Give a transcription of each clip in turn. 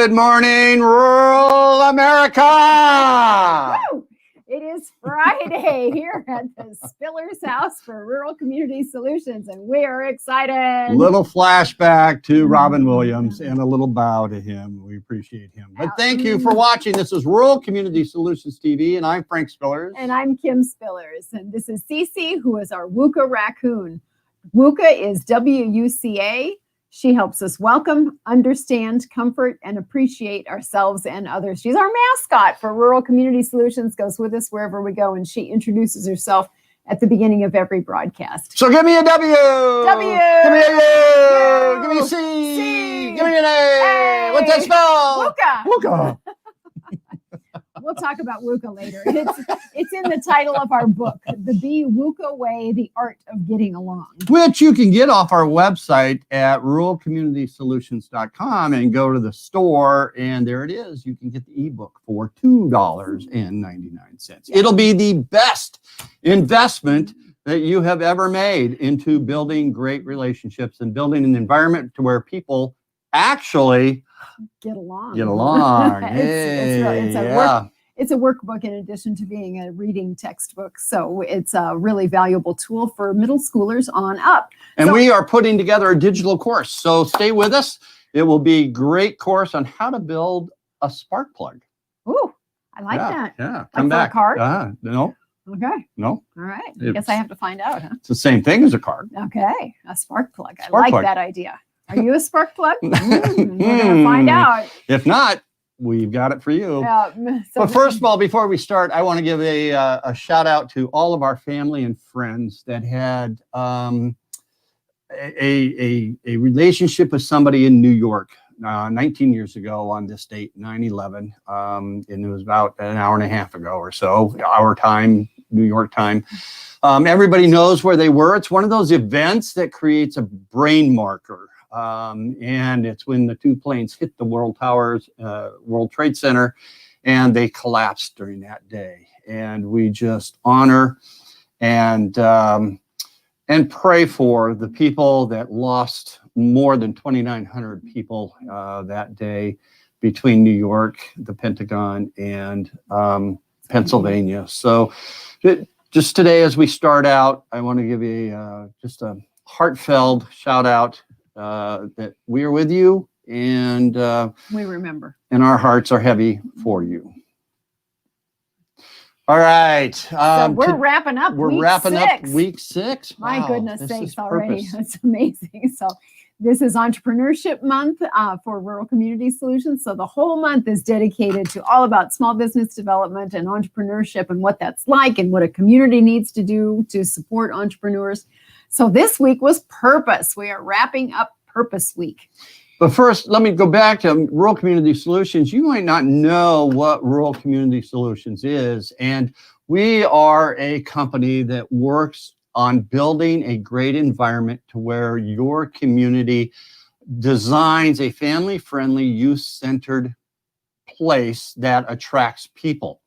Good morning, rural America. Woo! It is Friday here at the Spiller's House for Rural Community Solutions, and we are excited. Little flashback to Robin Williams and a little bow to him. We appreciate him. But thank you for watching. This is Rural Community Solutions TV, and I'm Frank Spillers. And I'm Kim Spillers, and this is Cece, who is our WUCA raccoon. WUCA is W-U-C-A. She helps us welcome, understand, comfort, and appreciate ourselves and others. She's our mascot for Rural Community Solutions, goes with us wherever we go, and she introduces herself at the beginning of every broadcast. So give me a W. W. Give me a U. U. Give me a C. C. Give me an A. A. What's that spell? WUCA. WUCA. We'll talk about WUCA later. It's in the title of our book, The Be WUCA Way, The Art of Getting Along. Which you can get off our website at ruralcommunitysolutions.com and go to the store, and there it is. You can get the ebook for $2.99. It'll be the best investment that you have ever made into building great relationships and building an environment to where people actually get along. It's a workbook in addition to being a reading textbook. So it's a really valuable tool for middle schoolers on up. And we are putting together a digital course. So stay with us. It will be a great course on how to build a spark plug. Ooh, I like that. Yeah, come back. A card? No. Okay. No. All right. I guess I have to find out, huh? It's the same thing as a card. Okay. A spark plug. I like that idea. Are you a spark plug? We're going to find out. If not, we've got it for you. But first of all, before we start, I want to give a shout out to all of our family and friends that had a relationship with somebody in New York 19 years ago on this date, 9/11. And it was about an hour and a half ago or so, our time, New York time. Everybody knows where they were. It's one of those events that creates a brain marker. And it's when the two planes hit the World Towers, World Trade Center, and they collapsed during that day. And we just honor and pray for the people that lost more than 2,900 people that day between New York, the Pentagon, and Pennsylvania. So just today, as we start out, I want to give just a heartfelt shout out that we are with you, and we remember, and our hearts are heavy for you. All right, so we're wrapping up. We're wrapping up week 6. My goodness sakes, already! It's amazing. So this is Entrepreneurship Month for Rural Community Solutions. So the whole month is dedicated to all about small business development and entrepreneurship and what that's like and what a community needs to do to support entrepreneurs. So this week was Purpose. We are wrapping up Purpose Week. But first, let me go back to Rural Community Solutions. You might not know what Rural Community Solutions is. And we are a company that works on building a great environment to where your community designs a family-friendly, youth-centered place that attracts people.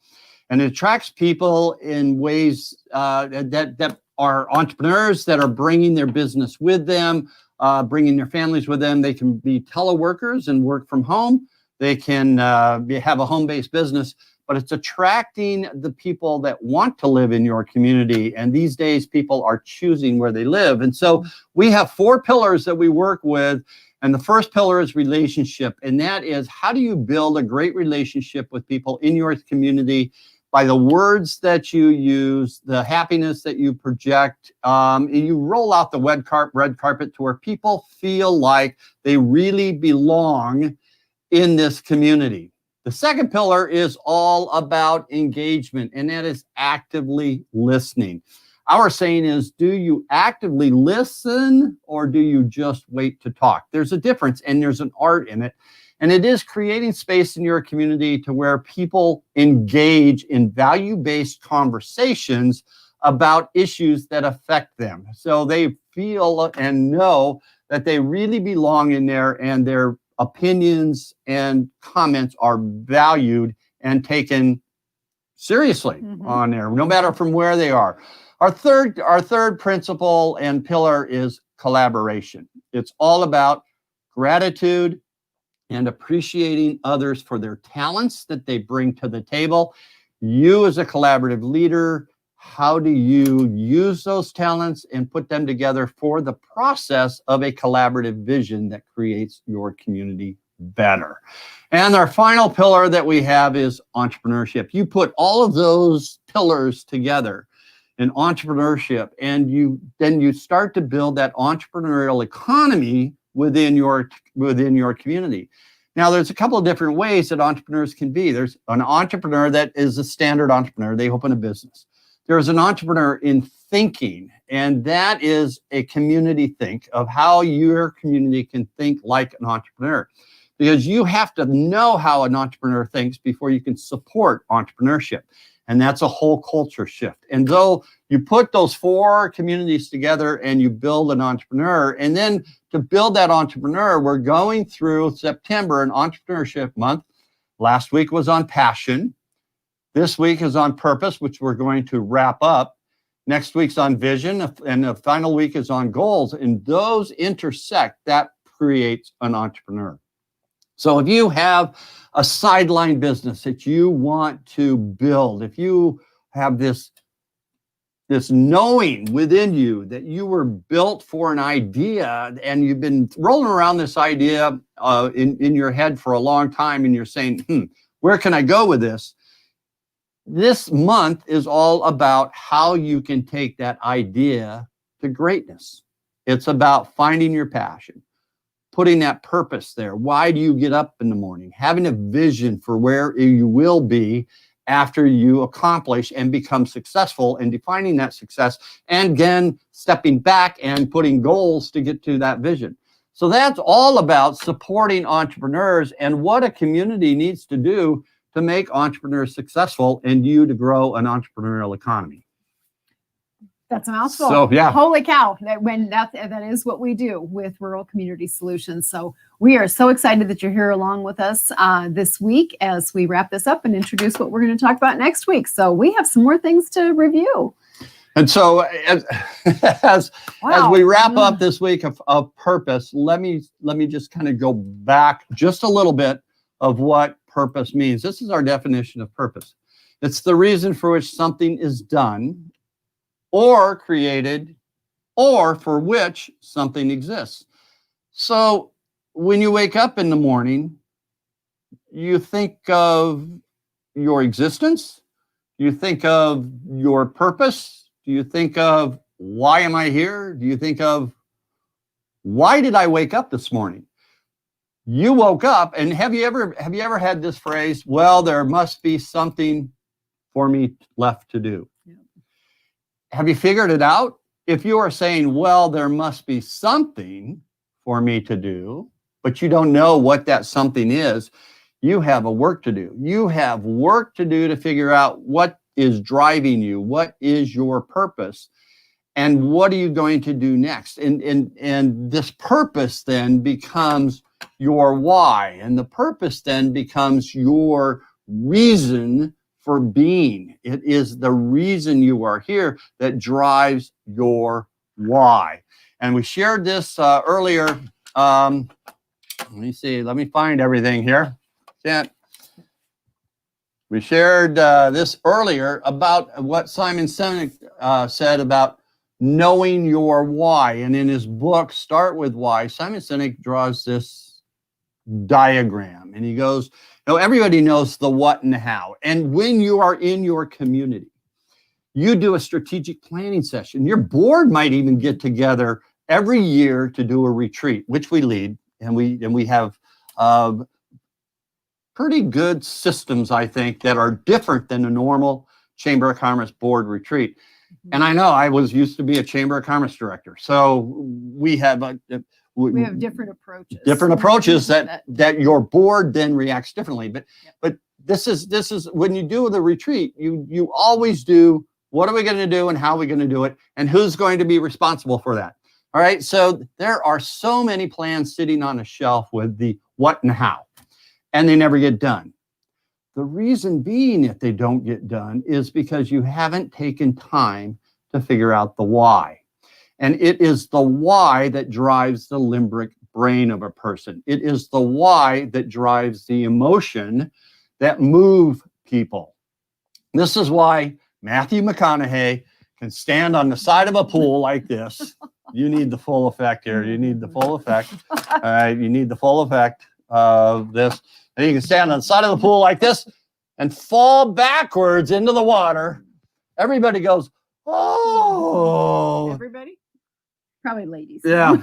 And it attracts people in ways that are entrepreneurs that are bringing their business with them, bringing their families with them. They can be teleworkers and work from home. They can have a home-based business, but it's attracting the people that want to live in your community. And these days, people are choosing where they live. And so we have 4 pillars that we work with. And the first pillar is relationship. And that is, how do you build a great relationship with people in your community by the words that you use, the happiness that you project, and you roll out the red carpet to where people feel like they really belong in this community. The second pillar is all about engagement, and that is actively listening. Our saying is, do you actively listen or do you just wait to talk? There's a difference, and there's an art in it. And it is creating space in your community to where people engage in value-based conversations about issues that affect them. So they feel and know that they really belong in there, and their opinions and comments are valued and taken seriously on there, no matter from where they are. Our third principle and pillar is collaboration. It's all about gratitude, and appreciating others for their talents that they bring to the table. You as a collaborative leader, how do you use those talents and put them together for the process of a collaborative vision that creates your community better? And our final pillar that we have is entrepreneurship. You put all of those pillars together in entrepreneurship, and then you start to build that entrepreneurial economy within your community. Now, there's a couple of different ways that entrepreneurs can be. There's an entrepreneur that is a standard entrepreneur. They open a business. There's an entrepreneur in thinking, and that is a community think of how your community can think like an entrepreneur. Because you have to know how an entrepreneur thinks before you can support entrepreneurship. And that's a whole culture shift. And though you put those four communities together and you build an entrepreneur, and then to build that entrepreneur, we're going through September, an entrepreneurship month. Last week was on passion. This week is on purpose, which we're going to wrap up. Next week's on vision, and the final week is on goals. And those intersect, that creates an entrepreneur. So if you have a sideline business that you want to build, if you have this knowing within you that you were built for an idea and you've been rolling around this idea in your head for a long time, and you're saying, where can I go with this? This month is all about how you can take that idea to greatness. It's about finding your passion, putting that purpose there. Why do you get up in the morning? Having a vision for where you will be after you accomplish and become successful, and defining that success, and again, stepping back and putting goals to get to that vision. So that's all about supporting entrepreneurs and what a community needs to do to make entrepreneurs successful and you to grow an entrepreneurial economy. That's a mouthful. So, yeah. Holy cow. That is what we do with Rural Community Solutions. So we are so excited that you're here along with us this week as we wrap this up and introduce what we're going to talk about next week. So we have some more things to review. And so as we wrap up this week of purpose, let me just kind of go back just a little bit of what purpose means. This is our definition of purpose. It's the reason for which something is done or created, or for which something exists. So when you wake up in the morning, you think of your existence, you think of your purpose, do you think of why am I here? Do you think of why did I wake up this morning? You woke up, and have you ever had this phrase, well, there must be something for me left to do? Have you figured it out? If you are saying, well, there must be something for me to do, but you don't know what that something is, you have a work to do. You have work to do to figure out what is driving you, what is your purpose, and what are you going to do next? And this purpose then becomes your why, and the purpose then becomes your reason for being. It is the reason you are here that drives your why. And we shared this earlier. Let me see. Let me find everything here. We shared this earlier about what Simon Sinek said about knowing your why. And in his book, Start With Why, Simon Sinek draws this diagram. And he goes, everybody knows the what and the how. And when you are in your community, you do a strategic planning session. Your board might even get together every year to do a retreat, which we lead. And we have pretty good systems, I think, that are different than a normal Chamber of Commerce board retreat. And I know I used to be a Chamber of Commerce director. So we have we have different approaches that your board then reacts differently. But this is when you do the retreat, you always do, what are we going to do and how are we going to do it, and who's going to be responsible for that? All right. So there are so many plans sitting on a shelf with the what and how, and they never get done. The reason being if they don't get done is because you haven't taken time to figure out the why. And it is the why that drives the limerick brain of a person. It is the why that drives the emotion that move people. This is why Matthew McConaughey can stand on the side of a pool like this. You need the full effect here. You need the full effect. All right, you need the full effect of this. And you can stand on the side of the pool like this and fall backwards into the water. Everybody goes, oh. Everybody? Probably ladies. Yeah.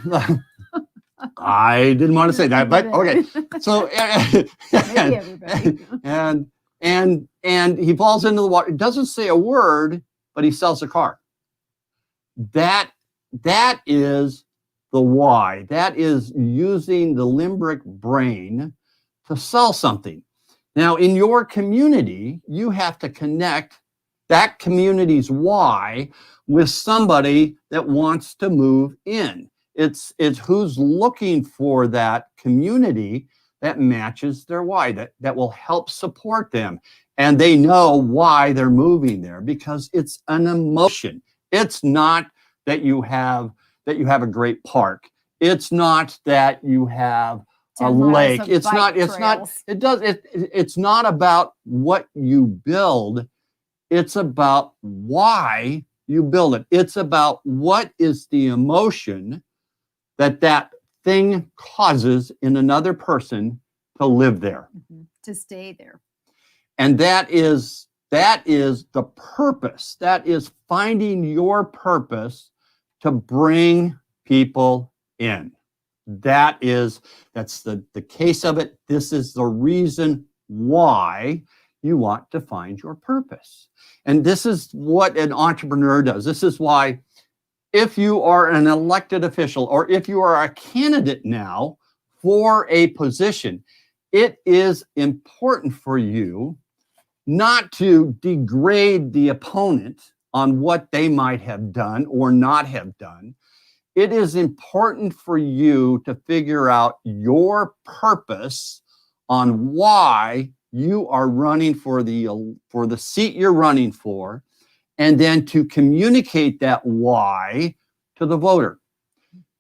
I didn't want to say that, but okay. So Maybe everybody. and he falls into the water. It doesn't say a word, but he sells a car. That is the why. That is using the limbic brain to sell something. Now, in your community, you have to connect that community's why with somebody that wants to move in. It's who's looking for that community that matches their why, that will help support them. And they know why they're moving there because it's an emotion. It's not that you have a great park. It's not that you have a lake. It's not about what you build. It's about why you build it. It's about what is the emotion that thing causes in another person to live there. To stay there. And that is the purpose. That is finding your purpose to bring people in. That's the case of it. This is the reason why you want to find your purpose. And this is what an entrepreneur does. This is why if you are an elected official or if you are a candidate now for a position, it is important for you not to degrade the opponent on what they might have done or not have done. It is important for you to figure out your purpose on why you are running for the seat you're running for, and then to communicate that why to the voter.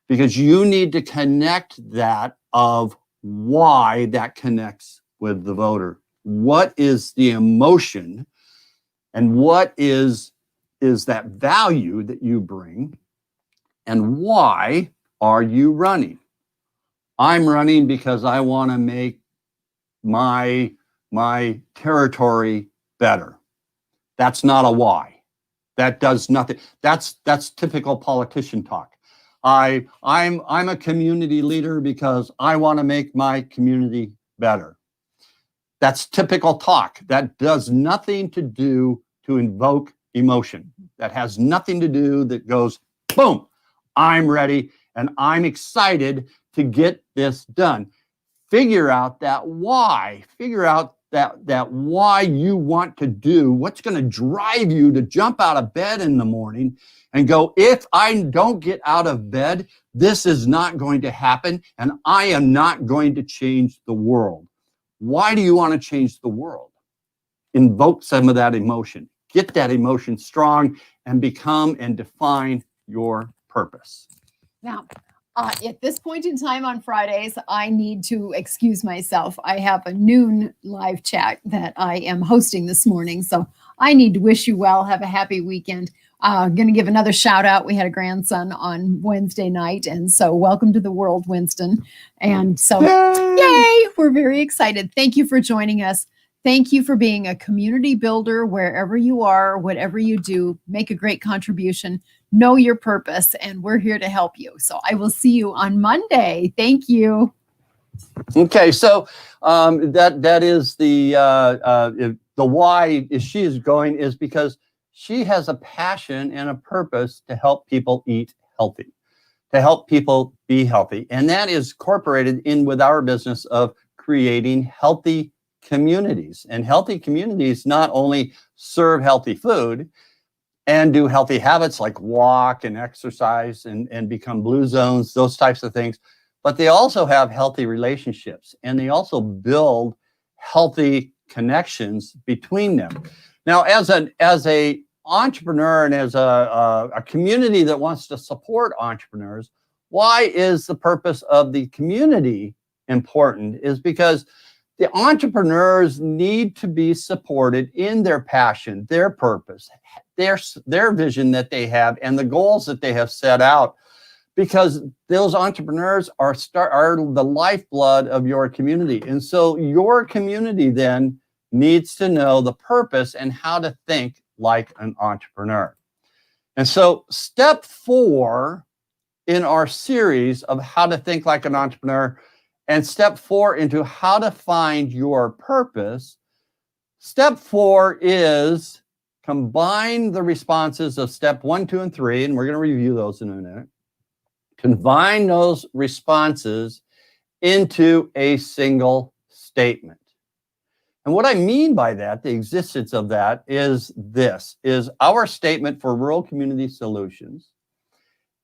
Because you need to connect that of why that connects with the voter. What is the emotion and what is that value that you bring, and why are you running? I'm running because I want to make my territory better. That's not a why. That does nothing. That's typical politician talk. I'm a community leader because I want to make my community better. That's typical talk. That does nothing to do to invoke emotion. That has nothing to do that goes, boom, I'm ready and I'm excited to get this done. Figure out that why. Figure out that why you want to do, what's going to drive you to jump out of bed in the morning and go, if I don't get out of bed, this is not going to happen and I am not going to change the world. Why do you want to change the world? Invoke some of that emotion. Get that emotion strong and become and define your purpose. Now, at this point in time on Fridays, I need to excuse myself. I have a noon live chat that I am hosting this morning. So I need to wish you well. Have a happy weekend. I'm going to give another shout out. We had a grandson on Wednesday night. And so welcome to the world, Winston. And so, yay! We're very excited. Thank you for joining us. Thank you for being a community builder wherever you are, whatever you do. Make a great contribution. Know your purpose, and we're here to help you. So I will see you on Monday. Thank you. Okay, so that is the why she is going is because she has a passion and a purpose to help people eat healthy, to help people be healthy, and that is incorporated in with our business of creating healthy communities. And healthy communities not only serve healthy food and do healthy habits like walk and exercise and become blue zones, those types of things, but they also have healthy relationships and they also build healthy connections between them. Now, as a entrepreneur and as a community that wants to support entrepreneurs, Why is the purpose of the community important? Is because the entrepreneurs need to be supported in their passion, their purpose, their vision that they have, and the goals that they have set out, because those entrepreneurs are the lifeblood of your community. And so your community then needs to know the purpose and how to think like an entrepreneur. And so step 4 in our series of how to think like an entrepreneur, and step 4 into how to find your purpose. Step 4 is combine the responses of step 1, 2, and 3, and we're going to review those in a minute. Combine those responses into a single statement. And what I mean by that, the existence of that, is this, is our statement for Rural Community Solutions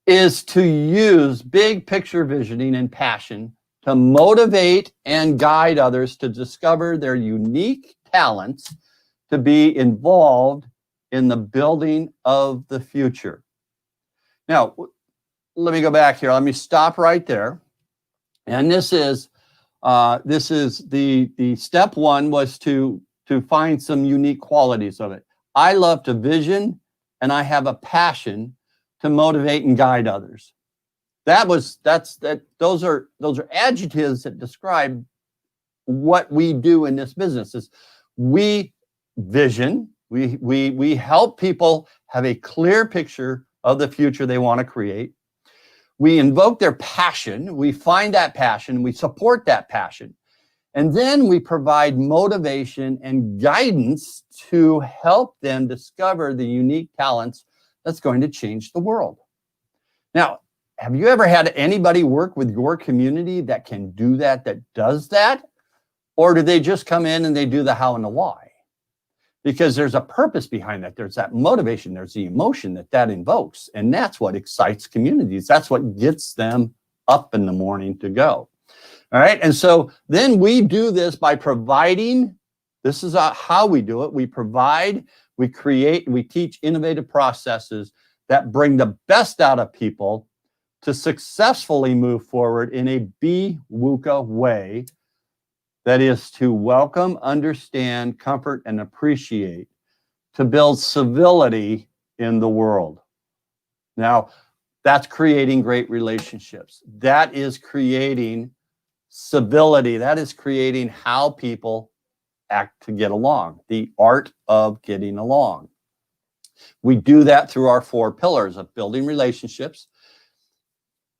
is to use big picture visioning and passion to motivate and guide others to discover their unique talents to be involved in the building of the future. Now, let me go back here. Let me stop right there. And this is the step 1 was to find some unique qualities of it. I love to vision, and I have a passion to motivate and guide others. Those are adjectives that describe what we do in this business. Is we vision, we help people have a clear picture of the future they want to create. We invoke their passion, we find that passion, we support that passion, and then we provide motivation and guidance to help them discover the unique talents that's going to change the world. Now, have you ever had anybody work with your community that can do that, that does that? Or do they just come in and they do the how and the why? Because there's a purpose behind that. There's that motivation. There's the emotion that invokes. And that's what excites communities. That's what gets them up in the morning to go. All right. And so then we do this by providing, this is how we do it. We provide, we create, we teach innovative processes that bring the best out of people to successfully move forward in a BWUCA way. That is to welcome, understand, comfort, and appreciate, to build civility in the world. Now, that's creating great relationships. That is creating civility. That is creating how people act to get along, the art of getting along. We do that through our 4 pillars of building relationships,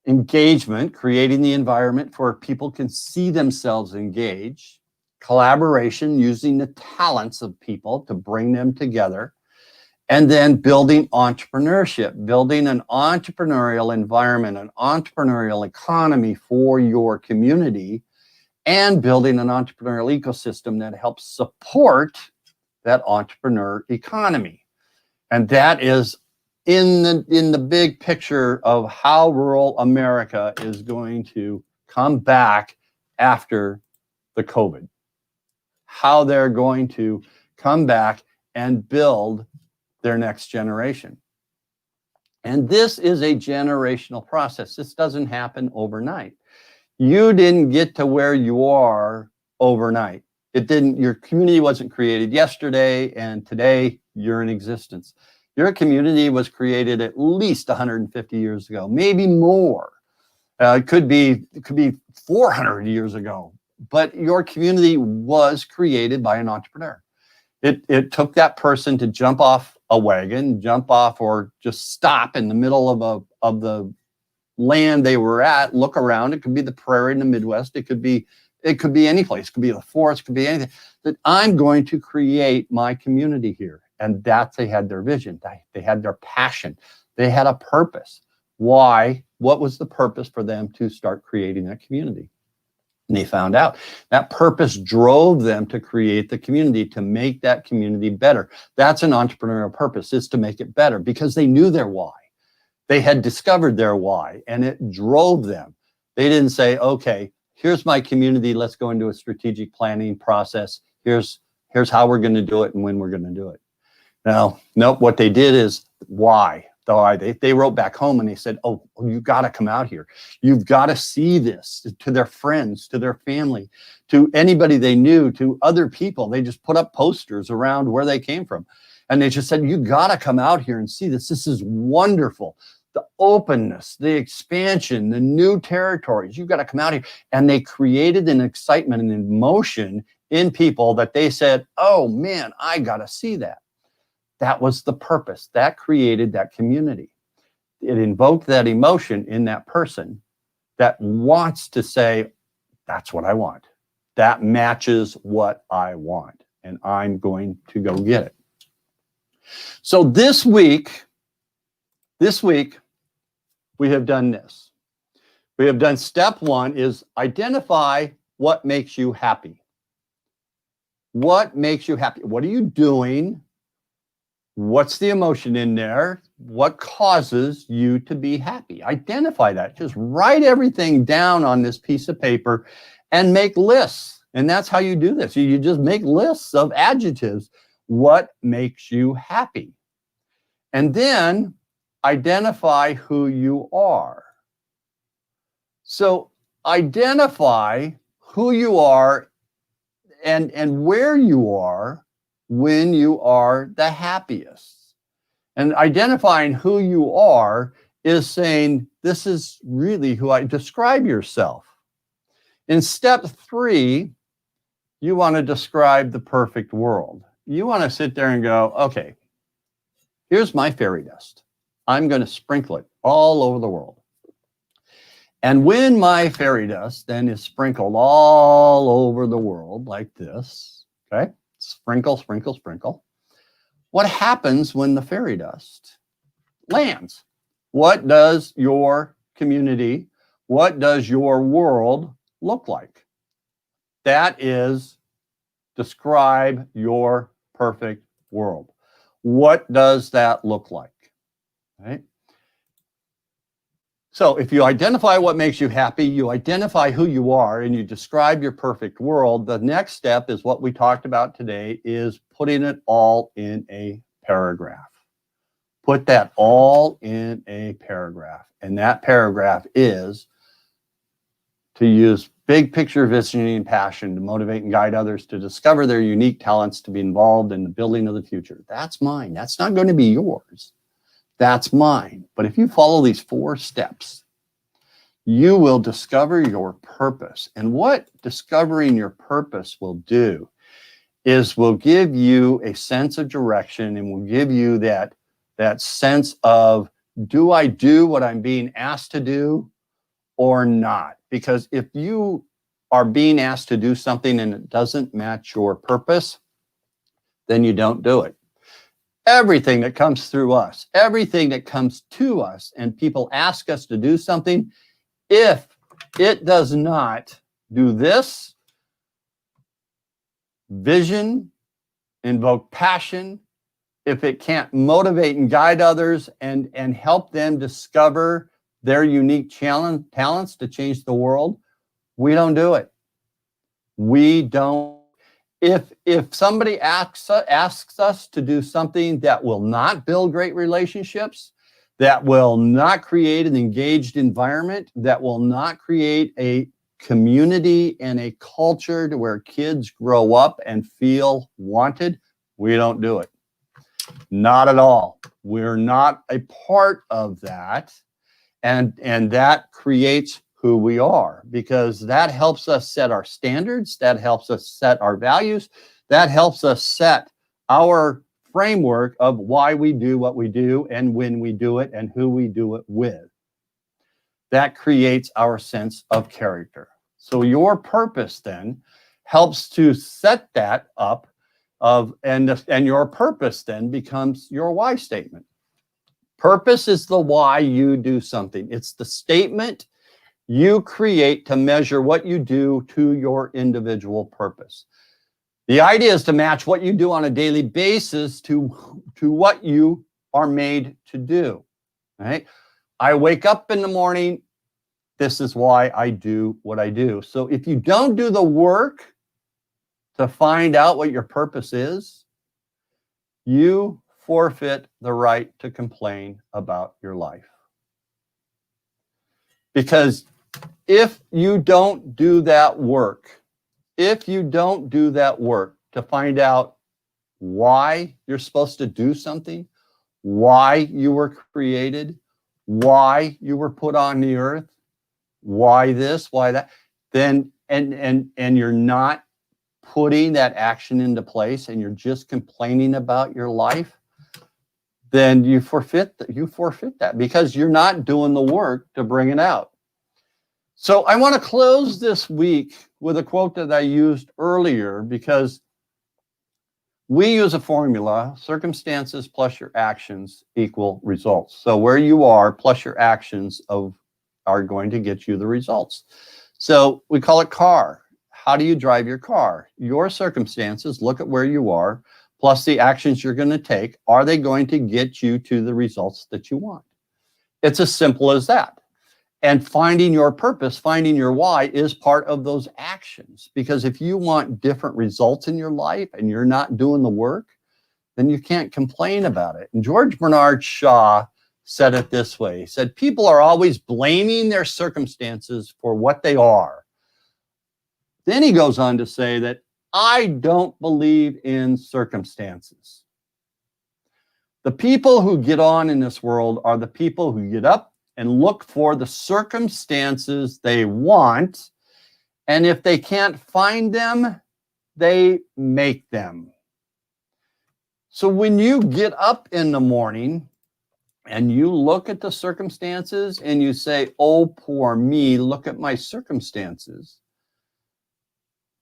engagement, creating the environment where people can see themselves engaged, collaboration, using the talents of people to bring them together, and then building entrepreneurship, building an entrepreneurial environment, an entrepreneurial economy for your community, and building an entrepreneurial ecosystem that helps support that entrepreneur economy. And that is in the big picture of how rural America is going to come back after the COVID, how they're going to come back and build their next generation. And this is a generational process. This doesn't happen overnight. You didn't get to where you are overnight. Your community wasn't created yesterday, and today you're in existence. Your community was created at least 150 years ago, maybe more. It could be 400 years ago, but your community was created by an entrepreneur. It took that person to jump off a wagon, jump off, or just stop in the middle of the land they were at, look around. It could be the prairie in the Midwest. It could be any place. It could be the forest. It could be anything. That I'm going to create my community here. And that they had their vision. They had their passion. They had a purpose. Why? What was the purpose for them to start creating that community? And they found out that purpose drove them to create the community, to make that community better. That's an entrepreneurial purpose, is to make it better, because they knew their why. They had discovered their why, and it drove them. They didn't say, okay, here's my community. Let's go into a strategic planning process. Here's how we're going to do it and when we're going to do it. Now, nope, what they did is why, why they wrote back home and they said, oh, you got to come out here. You've got to see this, to their friends, to their family, to anybody they knew, to other people. They just put up posters around where they came from. And they just said, you got to come out here and see this. This is wonderful. The openness, the expansion, the new territories. You've got to come out here. And they created an excitement and emotion in people that they said, oh man, I got to see that. That was the purpose. That created that community. It invoked that emotion in that person that wants to say, that's what I want. That matches what I want. And I'm going to go get it. So this week, we have done this. We have done step 1 is identify what makes you happy. What makes you happy? What are you doing? What's the emotion in there? What causes you to be happy? Identify that. Just write everything down on this piece of paper and make lists. And that's how you do this. You just make lists of adjectives. What makes you happy? And then identify who you are. So identify who you are and where you are when you are the happiest. And identifying who you are is saying, this is really who I describe yourself. In step 3, you want to describe the perfect world. You want to sit there and go, okay, here's my fairy dust. I'm going to sprinkle it all over the world. And when my fairy dust then is sprinkled all over the world like this, okay? Sprinkle, sprinkle, sprinkle. What happens when the fairy dust lands? What does your community, what does your world look like? That is, describe your perfect world. What does that look like? Right? So if you identify what makes you happy, you identify who you are, and you describe your perfect world, the next step is what we talked about today, is putting it all in a paragraph. Put that all in a paragraph. And that paragraph is to use big picture visioning and passion to motivate and guide others to discover their unique talents to be involved in the building of the future. That's mine. That's not going to be yours. That's mine. But if you follow these 4 steps, you will discover your purpose. And what discovering your purpose will do is will give you a sense of direction and will give you that sense of, do I do what I'm being asked to do or not? Because if you are being asked to do something and it doesn't match your purpose, then you don't do it. Everything that comes through us, everything that comes to us, and people ask us to do something, if it does not do this, vision, invoke passion, if it can't motivate and guide others and help them discover their unique talents to change the world, we don't do it. We don't. If somebody asks us to do something that will not build great relationships, that will not create an engaged environment, that will not create a community and a culture to where kids grow up and feel wanted, we don't do it. Not at all. We're not a part of that. And that creates who we are, because that helps us set our standards, that helps us set our values, that helps us set our framework of why we do what we do and when we do it and who we do it with. That creates our sense of character. So your purpose then helps to set that up and your purpose then becomes your why statement. Purpose is the why you do something. It's the statement you create to measure what you do to your individual purpose. The idea is to match what you do on a daily basis to what you are made to do. Right? I wake up in the morning. This is why I do what I do. So if you don't do the work to find out what your purpose is, you forfeit the right to complain about your life. Because if you don't do that work, to find out why you're supposed to do something, why you were created, why you were put on the earth, why this, why that, then and you're not putting that action into place and you're just complaining about your life, then you forfeit that because you're not doing the work to bring it out. So I want to close this week with a quote that I used earlier, because we use a formula: circumstances plus your actions equal results. So where you are plus your actions are going to get you the results. So we call it CAR. How do you drive your car? Your circumstances, look at where you are, plus the actions you're going to take. Are they going to get you to the results that you want? It's as simple as that. And finding your purpose, finding your why is part of those actions. Because if you want different results in your life and you're not doing the work, then you can't complain about it. And George Bernard Shaw said it this way. He said, people are always blaming their circumstances for what they are. Then he goes on to say that I don't believe in circumstances. The people who get on in this world are the people who get up and look for the circumstances they want. And if they can't find them, they make them. So when you get up in the morning and you look at the circumstances and you say, oh, poor me, look at my circumstances.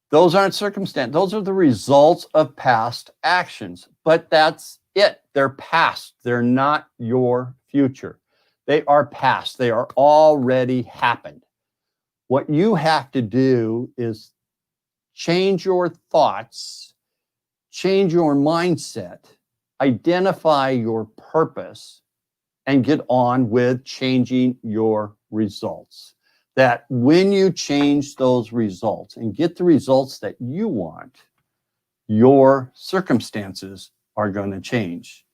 Those aren't circumstances. Those are the results of past actions. But that's it. They're past. They're not your future. They are past. They are already happened. What you have to do is change your thoughts, change your mindset, identify your purpose, and get on with changing your results. That when you change those results and get the results that you want, your circumstances are going to change.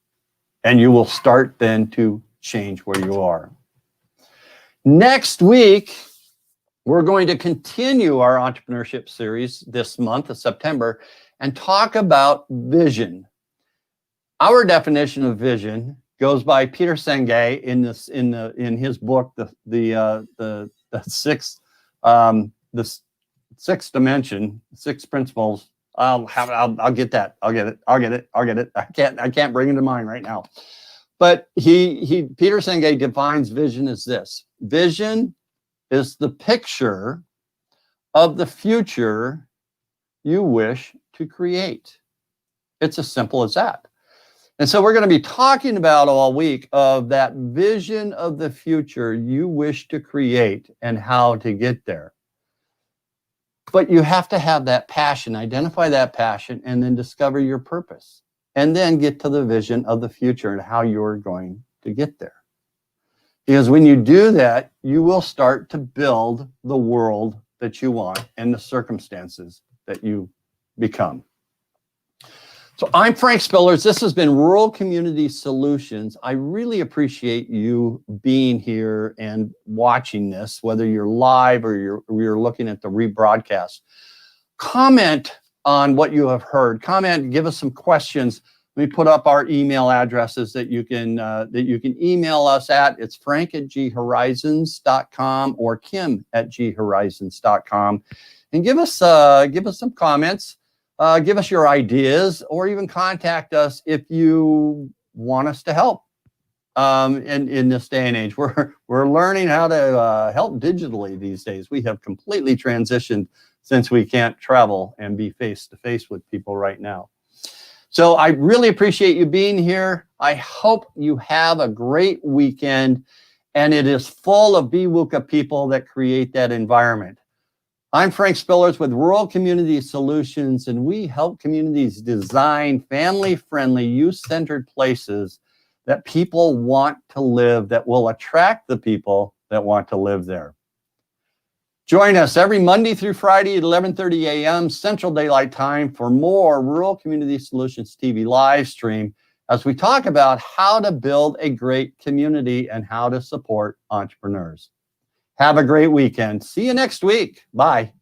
And you will start then to change where you are. Next week, we're going to continue our entrepreneurship series this month of September and talk about vision. Our definition of vision goes by Peter Senge in his book, the sixth dimension, 6 principles. I'll get that. I'll get it. I can't bring it to mind right now. But Peter Senge defines vision as this. Vision is the picture of the future you wish to create. It's as simple as that. And so we're going to be talking about all week of that vision of the future you wish to create and how to get there. But you have to have that passion, identify that passion, and then discover your purpose. And then get to the vision of the future and how you're going to get there. Because when you do that, you will start to build the world that you want and the circumstances that you become. So I'm Frank Spillers. This has been Rural Community Solutions. I really appreciate you being here and watching this, whether you're live or you're looking at the rebroadcast. Comment on what you have heard. Comment, give us some questions. Let me put up our email addresses that you can email us at. It's frank@ghorizons.com or kim@ghorizons.com, and give us some comments. Give us your ideas, or even contact us if you want us to help. In this day and age, we're learning how to help digitally these days. We have completely transitioned since we can't travel and be face to face with people right now. So I really appreciate you being here. I hope you have a great weekend, and it is full of BWUCA people that create that environment. I'm Frank Spillers with Rural Community Solutions, and we help communities design family-friendly, youth-centered places that people want to live, that will attract the people that want to live there. Join us every Monday through Friday at 11:30 a.m. Central Daylight Time for more Rural Community Solutions TV live stream. as we talk about how to build a great community and how to support entrepreneurs. Have a great weekend. See you next week. Bye.